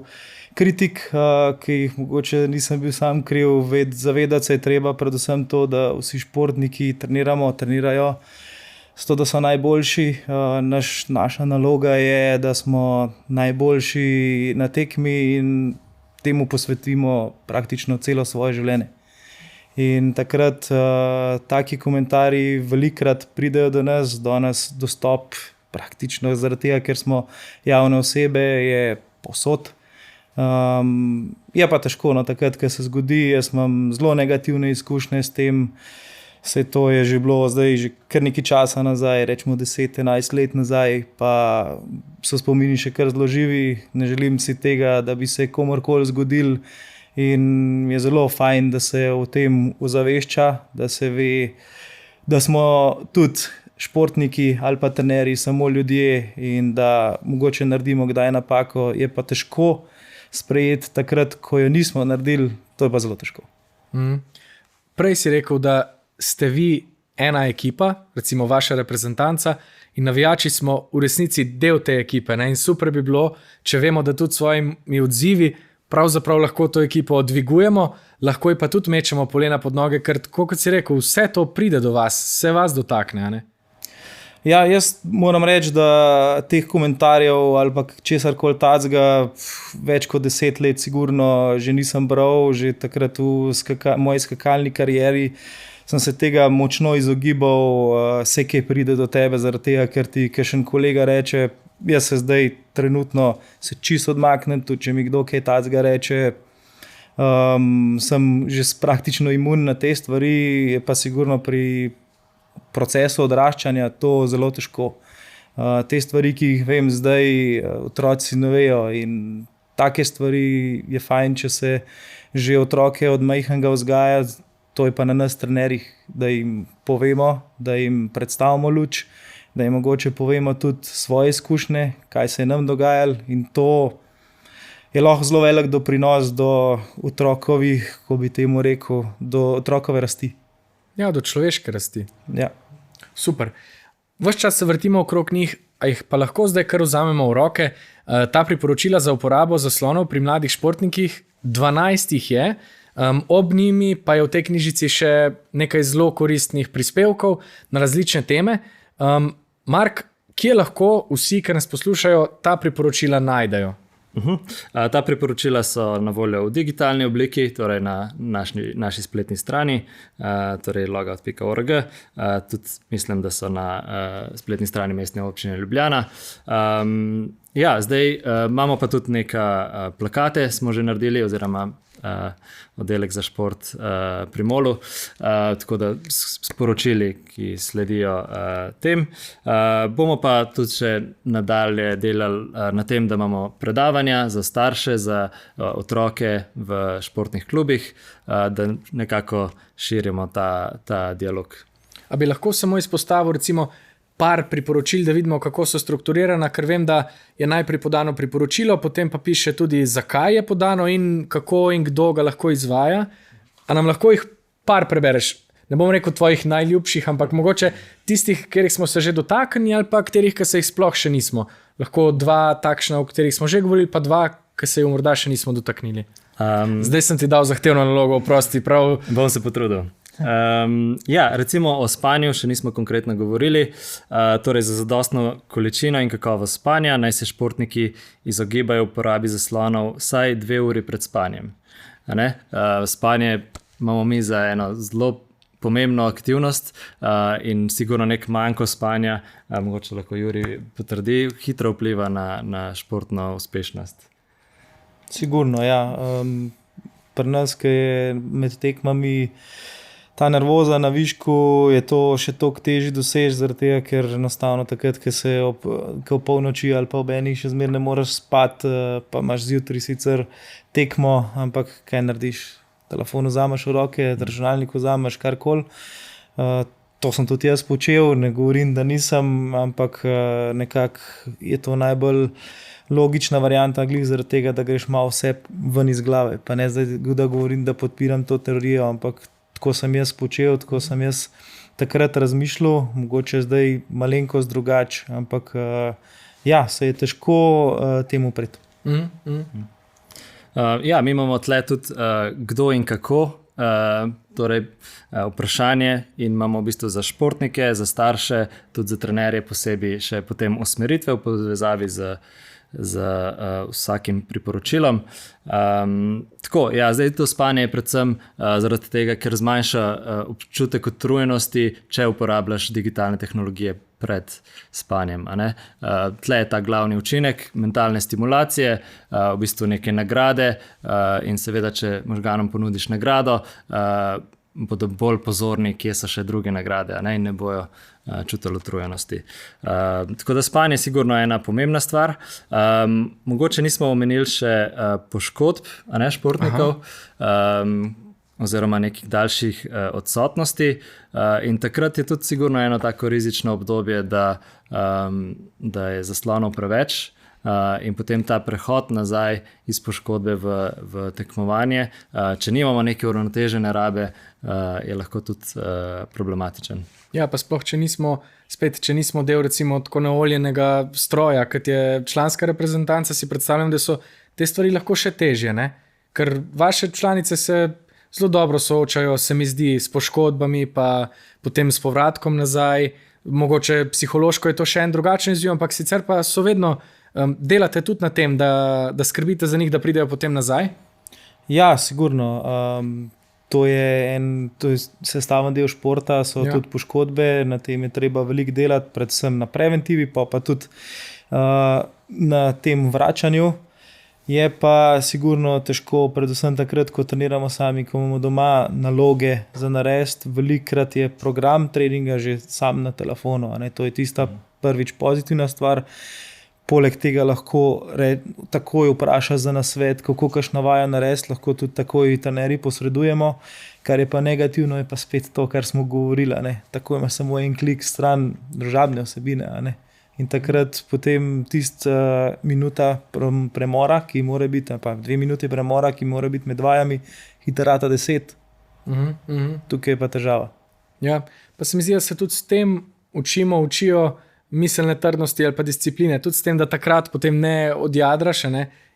kritik, ki jih mogoče nisem bil sam kriv. Zavedati se je treba predvsem to, da vsi športniki trenirajo, zato da so najboljši. Naša naloga je, da smo najboljši na tekmi in temu posvetimo praktično celo svoje življenje. In takrat taki komentarji velikrat pridejo do nas dostop praktično zaradi tega, ker smo javne osebe, je povsod. Je pa težko, no, takrat, ko se zgodi. Jaz imam zelo negativne izkušnje s tem. Vse to je že bilo zdaj že kar nekaj časa nazaj, rečemo 10-11 let nazaj, pa so spomini še kar zelo živi. Ne želim si tega, da bi se komorkoli zgodil, in je zelo fajn, da se o tem ozavešča, da se ve, da smo tudi športniki ali pa trenerji samo ljudje in da mogoče naredimo kdaj napako. Je pa težko sprejeti takrat, ko jo nismo naredili, to je pa zelo težko. Prej si rekel, da ste vi ena ekipa, recimo vaša reprezentanca, in navijači smo v resnici del te ekipe. Ne? In super bi bilo, če vemo, da tudi s svojimi odzivi pravzaprav lahko to ekipo dvigujemo, lahko ji pa tudi mečemo polena pod noge, ker tako kot si rekel, vse to pride do vas, vse vas dotakne, ne? Ja, jaz moram reči, da teh komentarjev ali pa česarkoli tacga več kot 10 let sigurno že nisem bral. Že takrat v moji skakalni karieri sem se tega močno izogibal. Vse, kaj pride do tebe zaradi tega, ker ti kakšen kolega reče, jaz se zdaj trenutno se čisto odmaknem, tudi če mi kdo kaj tacga reče, sem že praktično imun na te stvari. Je pa sigurno pri procesu odraščanja to zelo težko. Te stvari, ki jih vem zdaj, otroci ne vejo, in take stvari je fajn, če se že otroke od majhnega vzgaja. To je pa na nas trenerjih, da jim povemo, da jim predstavimo luč, da jim mogoče povemo tudi svoje izkušnje, kaj se je nam dogajalo, in to je lahko zelo velik doprinos do otrokovih, ko bi temu rekel, do otrokove rasti. Ja, do človeške rasti. Ja. Super. Ves čas se vrtimo okrog njih, a jih pa lahko zdaj kar vzamemo v roke. Ta priporočila za uporabo zaslonov pri mladih športnikih, 12 jih je, ob njimi pa je v tej knjižici še nekaj zelo koristnih prispevkov na različne teme. Mark, kje lahko vsi, ki nas poslušajo, ta priporočila najdejo? Ta priporočila so na voljo v digitalni obliki, torej na naši spletni strani, torej logout.org. Tudi mislim, da so na spletni strani Mestne občine Ljubljana. Zdaj imamo pa tudi neka plakate, smo že naredili, oziroma oddelek za šport pri Molu, tako da sporočili, ki sledijo tem. Bomo pa tudi še nadalje delali na tem, da imamo predavanja za starše, za otroke v športnih klubih, da nekako širimo ta dialog. A bi lahko samo izpostavil recimo par priporočil, da vidimo, kako so strukturirana, ker vem, da je najprej podano priporočilo, potem pa piše tudi, zakaj je podano in kako in kdo ga lahko izvaja. A nam lahko jih par prebereš? Ne bom rekel tvojih najljubših, ampak mogoče tistih, katerih smo se že dotaknili, ali pa katerih, ki se jih sploh še nismo. Lahko 2 takšna, o katerih smo že govorili, pa 2, ki se jih morda še nismo dotaknili. Zdaj sem ti dal zahtevno nalogo, oprosti, prav. Bom se potrudil. Recimo o spanju še nismo konkretno govorili. Torej za zadostno količino in kakovost spanja naj se športniki izogibajo uporabi zaslonov vsaj 2 uri pred spanjem. Spanje imamo mi za eno zelo pomembno aktivnost in sigurno nek manjko spanja, mogoče lahko Juri potrdi, hitro vpliva na športno uspešnost. Sigurno, ja. Pri nas, ki je med tekmami ta nervoza na višku, je to še toliko težje doseči, zaradi tega, ker enostavno takrat, ko polnoči ali pa ob enih še zmeraj ne moreš spati, pa imaš zjutraj sicer tekmo, ampak kaj narediš? Telefon vzameš v roke, računalnik vzameš, karkoli. to sem tudi jaz počel, ne govorim, da nisem, ampak nekako je to najbolj logična varianta, glih zaradi tega, da greš malo vse ven iz glave. Pa ne zdaj, da govorim, da podpiram to teorijo, ampak tako sem jaz počel, tako sem jaz takrat razmišljal, mogoče zdaj malenkost drugače, ampak ja, se je težko temu upreti. Ja, mi imamo tle tudi kdo in kako, torej vprašanje in imamo v bistvu za športnike, za starše, tudi za trenerje posebej še potem usmeritve v povezavi z vsakim priporočilom. Tako, ja, zdaj to spanje je predvsem zaradi tega, ker zmanjša občutek utrujenosti, če uporabljaš digitalne tehnologije pred spanjem. Tle je ta glavni učinek mentalne stimulacije, v bistvu neke nagrade in seveda, če možganom ponudiš nagrado, bodo bolj pozorni, kje so še druge nagrade, in ne bojo čutili utrujenosti. Tako da spanje je sigurno ena pomembna stvar. Mogoče nismo omenili še poškodb, športnikov, oziroma nekih daljših odsotnosti. In takrat je tudi sigurno eno tako rizično obdobje, da je zaslonov preveč. In potem ta prehod nazaj iz poškodbe v tekmovanje, če nimamo neke uravnotežene rabe, je lahko tudi problematičen. Ja, pa sploh, če nismo del recimo tako naoljenega stroja, kot je članska reprezentanca, si predstavljam, da so te stvari lahko še težje, ne? Ker vaše članice se zelo dobro soočajo, se mi zdi, s poškodbami, pa potem s povratkom nazaj. Mogoče psihološko je to še en drugačen izziv, ampak sicer pa so vedno delate tudi na tem, da skrbite za njih, da pridejo potem nazaj? Ja, sigurno. To je sestavni del športa, so tudi poškodbe, na tem je treba veliko delati, predvsem na preventivi, pa tudi na tem vračanju. Je pa sigurno težko, predvsem takrat, ko treniramo sami, ko imamo doma naloge za narediti. Velikokrat je program treninga že sam na telefonu. To je tista prvič pozitivna stvar. Poleg tega lahko takoj vpraša za nasvet, kako kakšna vaja narediti, lahko tudi takoj trenerji posredujemo. Kar je pa negativno, je pa spet to, kar smo govorili. Tako ima samo en klik stran družabne vsebine. In takrat potem tista minuta premora, ki mora biti, pa 2 minuti premora, ki mora biti med vajami, hitrata 10. Tukaj je pa težava. Ja, pa se mi zdi, da se tudi s tem učijo miselne trdnosti ali pa discipline, tudi s tem, da takrat potem ne odjadraš,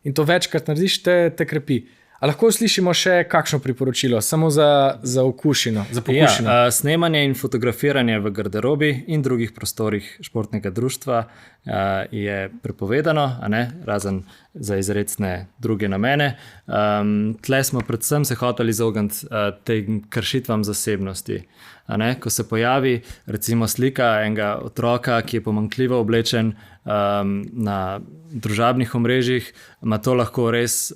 in to večkrat narediš, te krepi. A lahko slišimo še kakšno priporočilo, samo za okušino, za pokušino? Ja, snemanje in fotografiranje v garderobi in drugih prostorih športnega društva je prepovedano, razen za izrecne druge namene. Tle smo predvsem se hoteli izogniti tem kršitvam zasebnosti. Ko se pojavi recimo slika enega otroka, ki je pomanjkljivo oblečen na družabnih omrežjih, ima to lahko res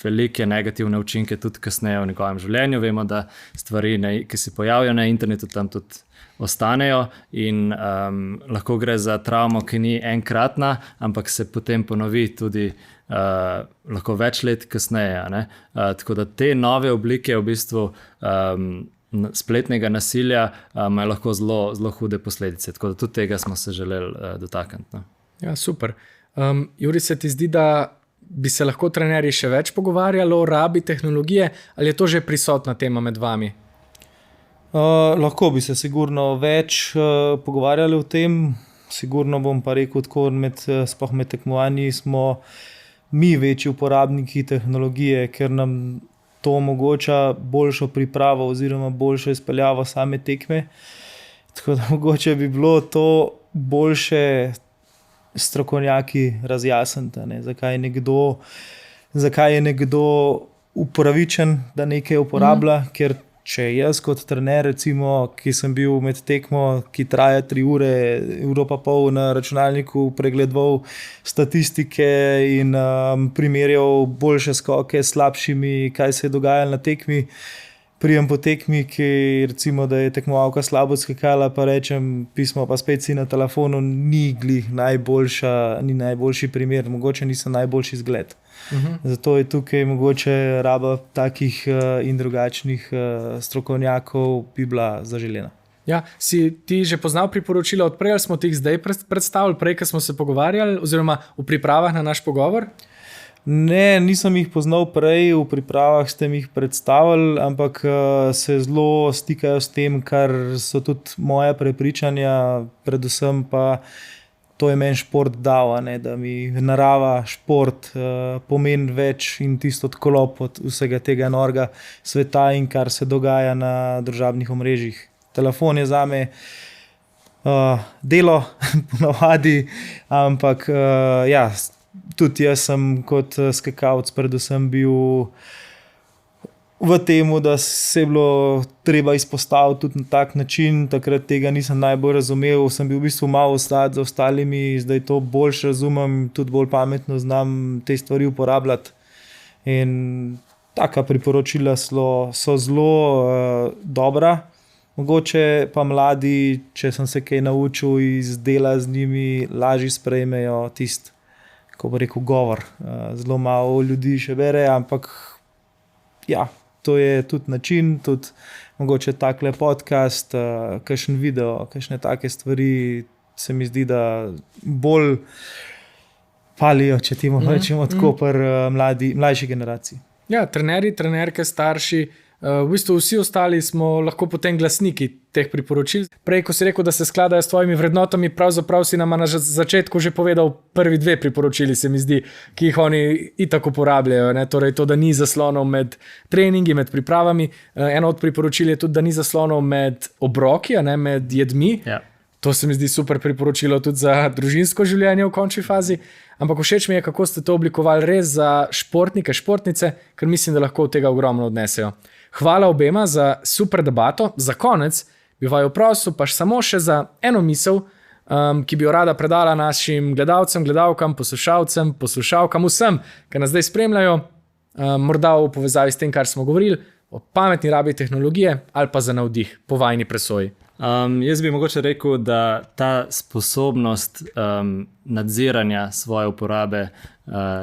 velike negativne učinke tudi kasneje v njegovem življenju. Vemo, da stvari, ki se pojavijo na internetu, tam tudi ostanejo in lahko gre za travmo, ki ni enkratna, ampak se potem ponovi tudi lahko več let kasneje. Tako da te nove oblike v bistvu spletnega nasilja imajo lahko zelo, zelo hude posledice. Tako da tudi tega smo se želeli dotakniti. Ja, super. Juri, se ti zdi, da bi se lahko trenerji še več pogovarjali o rabi tehnologije, ali je to že prisotna tema med vami? Lahko bi se sigurno več pogovarjali o tem. Sigurno bom pa rekel tako, sploh med tekmovanji smo mi večji uporabniki tehnologije, ker nam to omogoča boljšo pripravo oziroma boljšo izpeljavo same tekme. Tako da mogoče bi bilo to boljše strokovnjaki razjasniti, zakaj je nekdo upravičen, da nekaj uporablja, ker če jaz kot trener, recimo, ki sem bil med tekmo, ki traja 3 ure, uro pa pol na računalniku pregledoval statistike in primerjal boljše skoke s slabšimi, kaj se je dogajalo na tekmi, prijem po tekmi, ki recimo, da je tekmovalka slabo skakala, pa rečem pismo, pa spet si na telefonu, ni glih najboljši primer, mogoče nisem najboljši zgled. Zato je tukaj mogoče raba takih in drugačnih strokovnjakov bi bila zaželena. Ja, si ti že poznal priporočila od prej, ali smo ti jih zdaj predstavili, prej, ko smo se pogovarjali, oziroma v pripravah na naš pogovor? Ne, nisem jih poznal prej, v pripravah ste mi jih predstavili, ampak se zelo stikajo s tem, kar so tudi moja prepričanja, predvsem pa to je meni šport dal, da mi narava, šport pomeni več in tisto odklop od vsega tega norega sveta in kar se dogaja na družabnih omrežjih. Telefon je zame delo, ponavadi, ampak ja, tudi jaz sem kot skakalec predvsem bil v tem, da se je bilo treba izpostaviti tudi na tak način. Takrat tega nisem najbolj razumel, sem bil v bistvu malo ostat za ostalimi, zdaj to bolj razumem, tudi bolj pametno znam te stvari uporabljati. In taka priporočila so zelo dobra. Mogoče pa mladi, če sem se kaj naučil iz dela z njimi, lažje sprejmejo tisti, ko bo rekel, govor. Zelo malo ljudi še bere, ampak ja, to je tudi način, tudi mogoče takle podcast, kakšen video, kakšne take stvari se mi zdi, da bolj palijo, če ti rečemo tako, mlajši generaciji. Ja, trenerji, trenerke, starši, v bistvu vsi ostali smo lahko potem glasniki teh priporočil. Prej, ko si rekel, da se skladajo s tvojimi vrednotami, pravzaprav si nama na začetku že povedal prvi dve priporočili, se mi zdi, ki jih oni itak uporabljajo. Torej to, da ni zaslonov med treningi, med pripravami. Eno od priporočil je tudi, da ni zaslonov med obroki, med jedmi. Ja. To se mi zdi super priporočilo tudi za družinsko življenje v končni fazi. Ampak všeč mi je, kako ste to oblikovali res za športnike, športnice, ker mislim, da lahko od tega ogromno odnesejo. Hvala obema za super debato. Za konec bi vaju prosil pa samo še za eno misel, ki bi jo rada predala našim gledalcem, gledalkam, poslušalcem, poslušalkam, vsem, ki nas zdaj spremljajo, morda v povezavi s tem, kar smo govorili, o pametni rabi tehnologije ali pa za navdih po vajni presoji. Jaz bi mogoče rekel, da ta sposobnost nadziranja svoje uporabe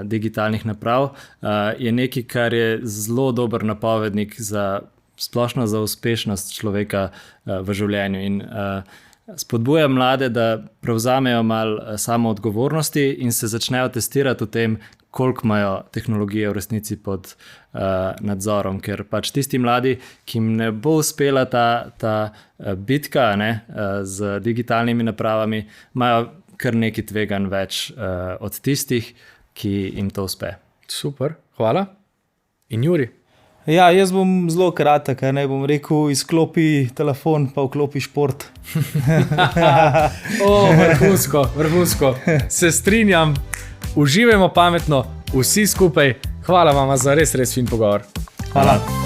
digitalnih naprav je nekaj, kar je zelo dober napovednik splošno za uspešnost človeka v življenju. In spodbujam mlade, da prevzamejo malo samoodgovornosti in se začnejo testirati v tem, koliko imajo tehnologije v resnici pod nadzorom, ker pač tisti mladi, ki jim ne bo uspela ta bitka z digitalnimi napravami, imajo kar nekaj tveganj več od tistih, ki jim to uspe. Super, hvala. In Juri? Ja, jaz bom zelo kratek, bom rekel, izklopi telefon, pa vklopi šport. Vrhunsko. Se strinjam. Uživajmo pametno, vsi skupaj. Hvala vam za res fin pogovor. Hvala.